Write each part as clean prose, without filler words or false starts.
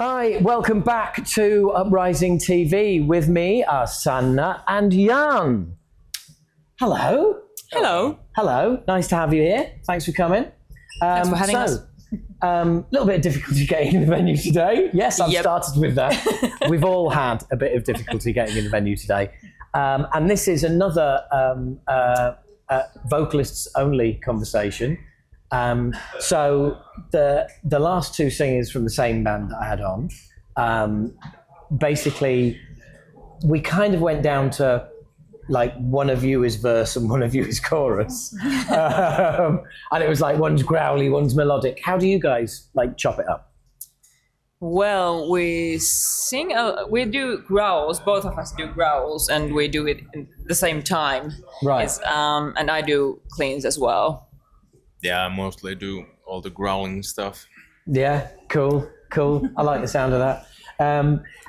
Hi, welcome back to Uprising TV. With me are Sanna and Janne. Hello. Hello. Hello. Nice to have you here. Thanks for coming. Thanks for having us. A little bit of difficulty getting in the venue today. Yes, I've started with that. We've all had a bit of difficulty getting in the venue today. And this is another vocalists-only conversation. So the last two singers from the same band that I had on, basically, we kind of went down to like one of you is verse and one of you is chorus, and it was like one's growly, one's melodic. How do you guys like chop it up? Well, we sing, we do growls, both of us do growls, and we do it at the same time. Right. And I do cleans as well. Yeah, I mostly do all the growling stuff. Yeah, cool. I like the sound of that.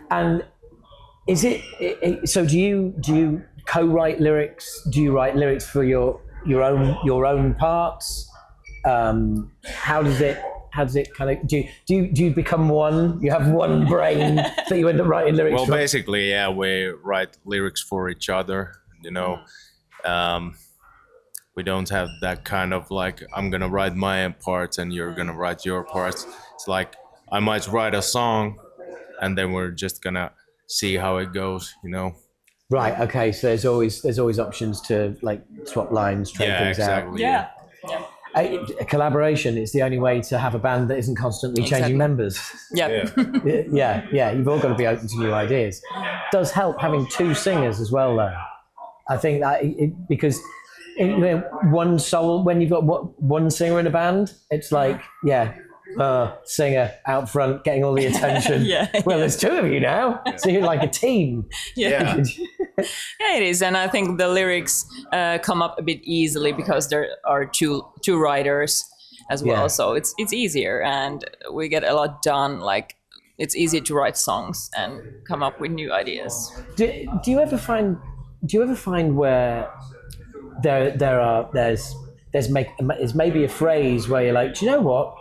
And is it so? Do you co-write lyrics? Do you write lyrics for your own parts? How does it kind of do you become one? You have one brain that you end up writing lyrics. Well, from? basically, yeah, we write lyrics for each other. You know. We don't have that kind of like, I'm gonna write my parts and you're gonna write your parts. It's like, I might write a song and then we're just gonna see how it goes, you know? Right, okay, so there's always options to like swap lines, trade things exactly, Yeah. A collaboration is the only way to have a band that isn't constantly changing members. Yeah. Yeah, you've all got to be open to new ideas. It does help having two singers as well though. I think that because one soul, when you've got one singer in a band, it's like singer out front getting all the attention. Well, there's two of you now, so you're like a team. Yeah, it is, and I think the lyrics come up a bit easily because there are two writers as well, so it's easier and we get a lot done. Like it's easy to write songs and come up with new ideas. Do you ever find where there's maybe a phrase where you're like, do you know what?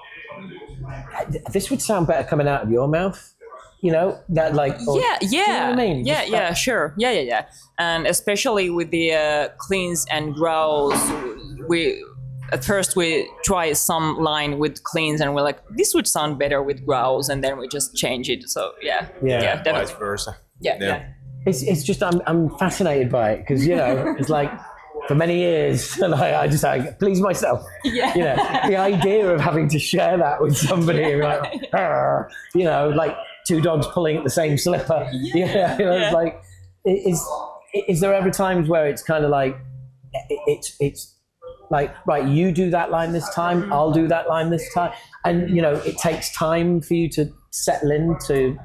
This would sound better coming out of your mouth. You know that like. Or, do you know what I mean? Sure. Yeah. And especially with the cleans and growls, at first we try some line with cleans and we're like, this would sound better with growls, and then we just change it. So yeah, definitely. Vice versa. Yeah. It's just I'm fascinated by it because it's like for many years and I just please myself. Yeah. You know, the idea of having to share that with somebody like like two dogs pulling at the same slipper. It's like is there ever times where it's kind of like it's like, right, you do that line this time, I'll do that line this time, and it takes time for you to settle into.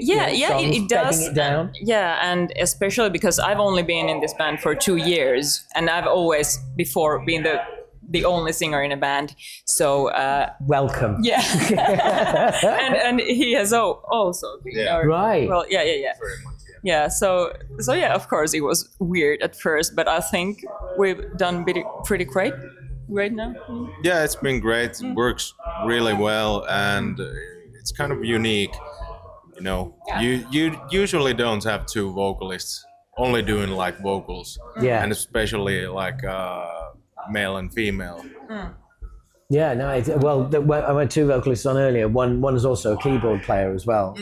It does. It down. And especially because I've only been in this band for 2 years, and I've always before been the only singer in a band. So welcome. Yeah, and he has also been. Right. Well, yeah. Very much, yeah. So of course it was weird at first, but I think we've done pretty great right now. Yeah, it's been great. It works really well, and it's kind of unique. You know, you usually don't have two vocalists only doing like vocals, and especially like male and female. Yeah, no. I had two vocalists on earlier. One is also a keyboard player as well.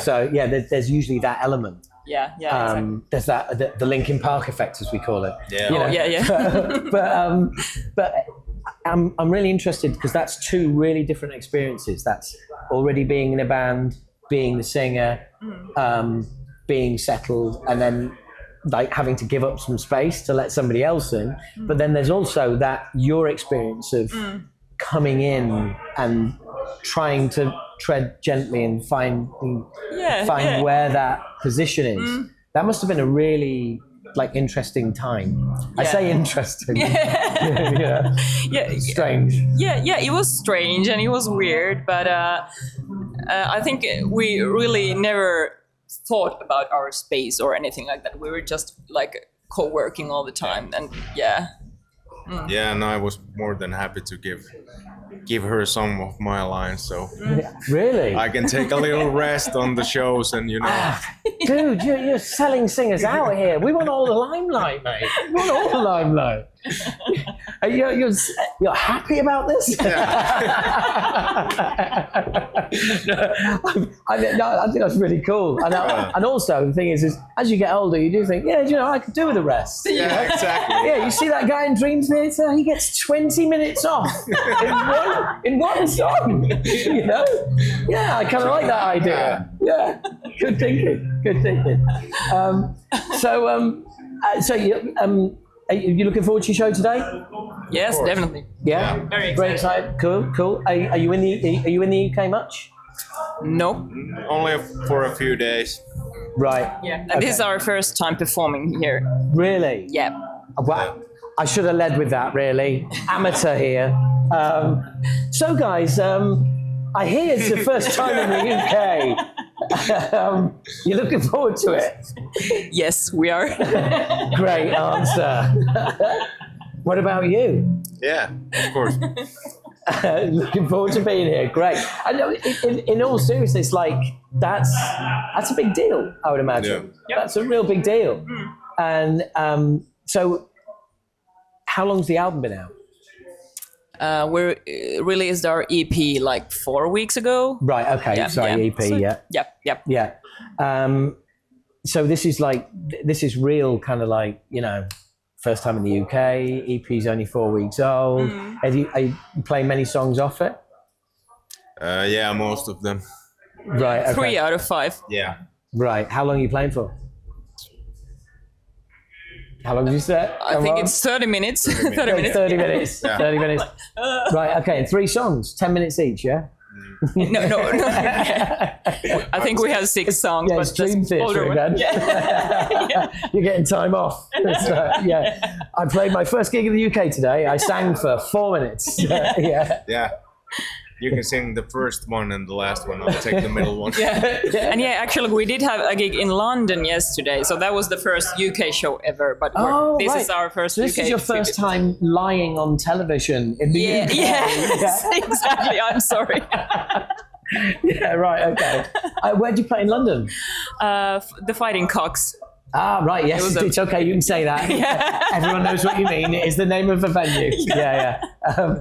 So there's usually that element. Exactly. There's that the Linkin Park effect, as we call it. But I'm really interested because that's two really different experiences. That's already being in a band, being the singer, being settled, and then like having to give up some space to let somebody else in. But then there's also that your experience of coming in and trying to tread gently and find where that position is. That must have been a really like interesting time. I say interesting. Strange. It was strange and it was weird, but I think we really never thought about our space or anything like that. We were just like co-working all the time, and Yeah, and I was more than happy to give her some of my lines, so Really? I can take a little rest on the shows, and Dude, you're selling singers out here. We want all the limelight, mate. We want all the limelight. You're happy about this? I think that's really cool. And also, the thing is as you get older, you do think, I could do with the rest. Yeah, exactly. Yeah, you see that guy in Dream Theater? He gets 20 minutes off in one song. Yeah, I kind of like that idea. Yeah, good thinking. Are you looking forward to your show today? Yes, definitely. Yeah, Very very excited. Cool. Are you in the UK much? No. Only for a few days. Right. Yeah. And this is our first time performing here. Really? Yeah. Wow. I should have led with that, really. Amateur here. So, guys, I hear it's the first time in the UK. You're looking forward to it? Yes, we are. Great answer. What about you? Yeah, of course. Looking forward to being here. Great. I know. In all seriousness, that's a big deal. I would imagine. Yeah. That's a real big deal. And so, how long's the album been out? We released our EP 4 weeks ago. Right. Okay. Yeah, Sorry. EP. So, Yeah. Yeah. So this is real kind of first time in the UK. EP's only 4 weeks old. Are you playing many songs off it? Yeah, most of them. Right. Okay. 3 out of 5. Yeah. Right. How long are you playing for? How long did you say? I think it's 30 minutes. 30 minutes. 30 minutes. Yeah. 30 minutes. Right. Okay. And 3 songs, 10 minutes each. Yeah. No. I think we have 6 songs. Yeah, but it's Dream just older Theater one. again. Yeah. You're getting time off. Yeah. I played my first gig in the UK today. I sang for 4 minutes. Yeah. Yeah. You can sing the first one and the last one. I'll take the middle one. And actually, we did have a gig in London yesterday. So that was the first UK show ever. But this is our first So this UK is your first time lying on television in the UK. Yes, exactly. I'm sorry. Yeah, right, okay. Where did you play in London? The Fighting Cocks. Ah, right, yes, it's okay, you can say that. Everyone knows what you mean. It is the name of the venue. Yeah. I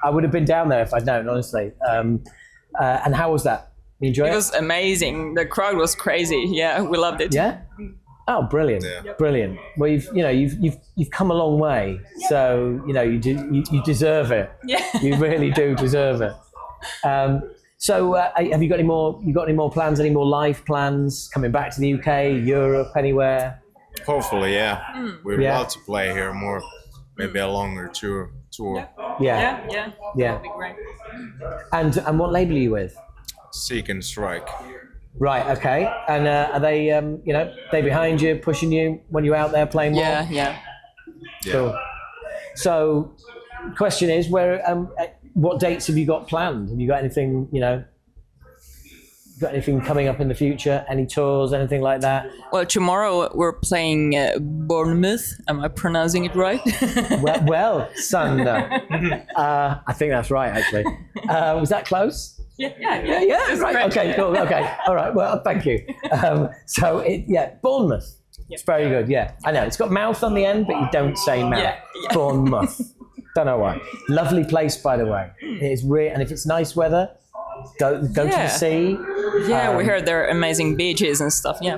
would have been down there if I'd known, honestly. And how was that? You enjoy it? It was amazing. The crowd was crazy. Yeah, we loved it. Yeah? Oh, brilliant. Yeah. Brilliant. Well, you've come a long way. So, you deserve it. Yeah. You really do deserve it. So, have you got any more plans? Any more live plans coming back to the UK, Europe, anywhere? Hopefully, yeah. We'd Yeah. love to play here more, maybe a longer tour. Yeah. Yeah. Yeah. That'd be great. And what label are you with? Seek and Strike. Right. Okay. And are they they behind you, pushing you when you're out there playing more? Yeah. Yeah. Cool. So, question is, what dates have you got planned? Have you got anything, got anything coming up in the future? Any tours, anything like that? Well, tomorrow we're playing Bournemouth. Am I pronouncing it right? Well, Sanna. I think that's right, actually. Was that close? Yeah. Yeah, right. great. Okay, cool. Okay. All right. Well, thank you. Bournemouth. It's very good. Yeah. I know. It's got mouth on the end, but you don't say mouth. Yeah. Bournemouth. Don't know why. Lovely place, by the way. It is and if it's nice weather, go to the sea. Yeah, we heard there are amazing beaches and stuff. Yeah.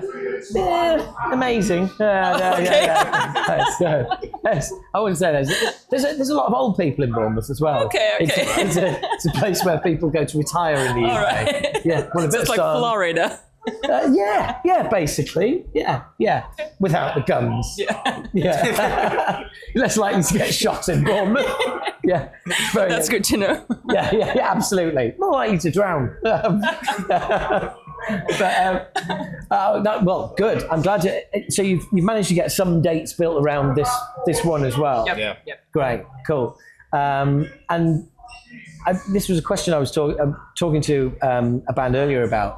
Yeah, amazing. Yeah. Yes, I wouldn't say that. There's a lot of old people in Bournemouth as well. Okay. It's a place where people go to retire in the UK. Right. Yeah, well, a bit It's of like sun. Florida. Yeah, basically. Yeah. Without the guns. Yeah. Less likely to get shot in Bournemouth. Yeah. That's good to know. Yeah, absolutely. More likely to drown. Well, good. I'm glad so you've managed to get some dates built around this one as well. Yeah. Great, cool. And this was a question I was talking to a band earlier about.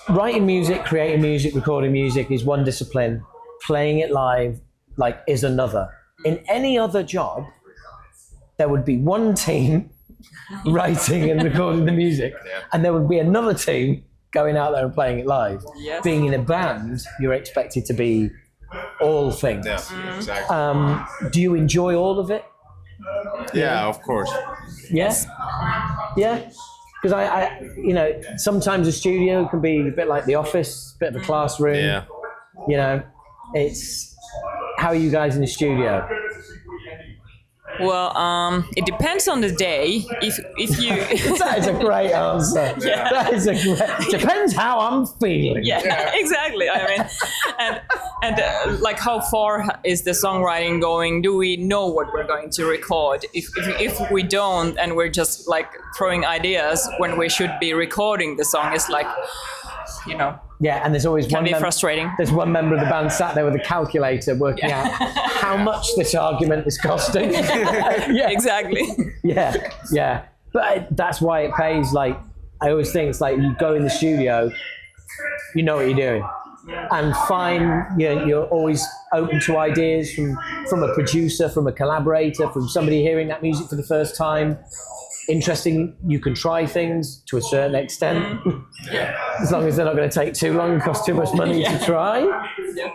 Writing music, creating music, recording music is one discipline. playing it live like is another. In any other job, there would be one team writing and recording the music, and there would be another team going out there and playing it live. Yes. Being in a band, you're expected to be all things. Yeah, exactly. Do you enjoy all of it? Yeah, of course. Yes. Yeah. Because I, you know, sometimes a studio can be a bit like the office, a bit of a classroom. Yeah. You know, it's, how are you guys in the studio? Well, it depends on the day. If you That is a great answer. Yeah. That is a great, depends how I'm feeling. yeah, exactly. I mean, and like how far is the songwriting going? Do we know what we're going to record? If we don't, and we're just like throwing ideas when we should be recording the song, it's like, you know. Yeah, and there's always Can be frustrating. There's one member of the band sat there with a calculator working out how much this argument is costing. Yeah. Exactly. Yeah. But that's why it pays. Like, I always think it's like you go in the studio, you know what you're doing, and you're always open to ideas from a producer, from a collaborator, from somebody hearing that music for the first time. Interesting, you can try things to a certain extent, as long as they're not going to take too long and cost too much money to try.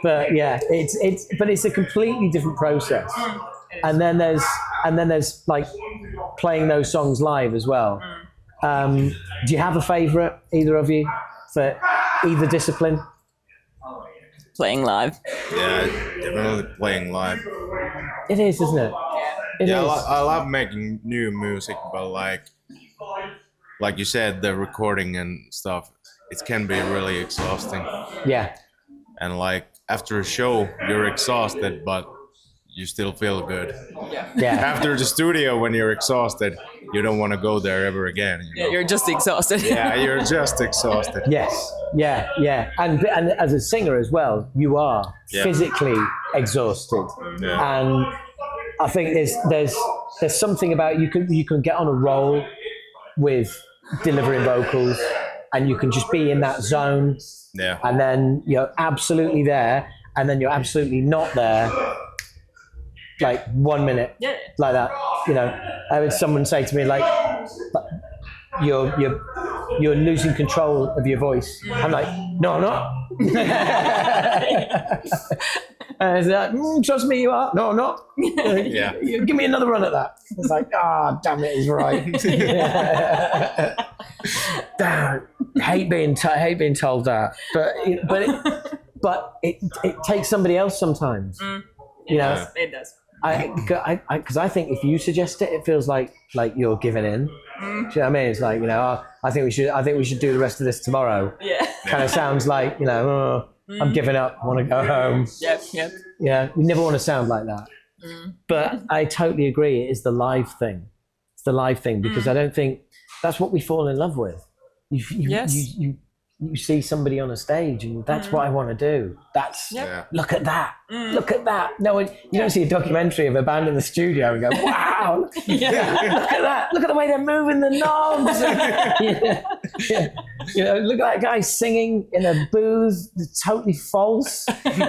But yeah, it's a completely different process. And then there's like playing those songs live as well. Do you have a favourite, either of you, for either discipline? Playing live. Yeah, definitely playing live. It is, isn't it? It is. I love making new music, but like you said, the recording and stuff, it can be really exhausting. Yeah. And like after a show, you're exhausted, but you still feel good. Yeah. After the studio, when you're exhausted, you don't want to go there ever again. You know? You're just exhausted. Yeah, you're just exhausted. Yes. Yeah. And as a singer as well, you are physically exhausted. Yeah. And I think there's something about you can get on a roll with delivering vocals, and you can just be in that zone. Yeah. And then you're absolutely there, and then you're absolutely not there. Like 1 minute, like that. You know, I had someone say to me like, "You're losing control of your voice." I'm like, "No, I'm not." And it's like, "Trust me, you are." "No, I'm not." Yeah. Give me another run at that. It's like, damn it, he's right. Damn, hate being told that, but it takes somebody else sometimes. You know, it does. Because I think if you suggest it, it feels like you're giving in. Do you know what I mean? It's like, you know, I think we should do the rest of this tomorrow. Yeah. Kind of sounds like, you know, I'm giving up, I want to go home. Yep. Yeah, you never want to sound like that. But I totally agree. It is the live thing. It's the live thing, because I don't think that's what we fall in love with. You see somebody on a stage, and that's what I want to do. That's look at that, look at that. No, you don't see a documentary of a band in the studio and go, wow, look at that, look at the way they're moving the knobs. You know, look at that guy singing in a booth, totally false,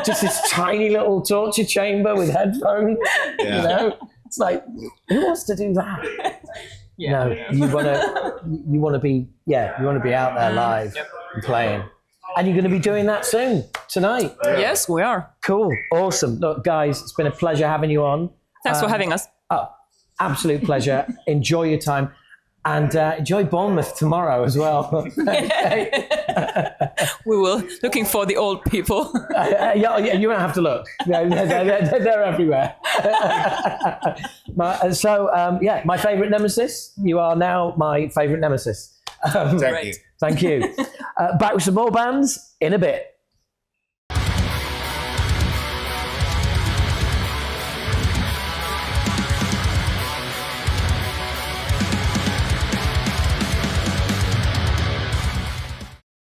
just this tiny little torture chamber with headphones. You know, it's like, who wants to do that? No, you want to be out there live and playing. And you're going to be doing that soon, tonight. Yes, we are. Cool. Awesome. Look, guys, it's been a pleasure having you on. Thanks for having us. Oh, absolute pleasure. Enjoy your time. And enjoy Bournemouth tomorrow as well. We will. Looking for the old people. Yeah, you don't have to look. They're everywhere. My favourite Nemesis. You are now my favourite Nemesis. Thank you. Thank you. Back with some more bands in a bit.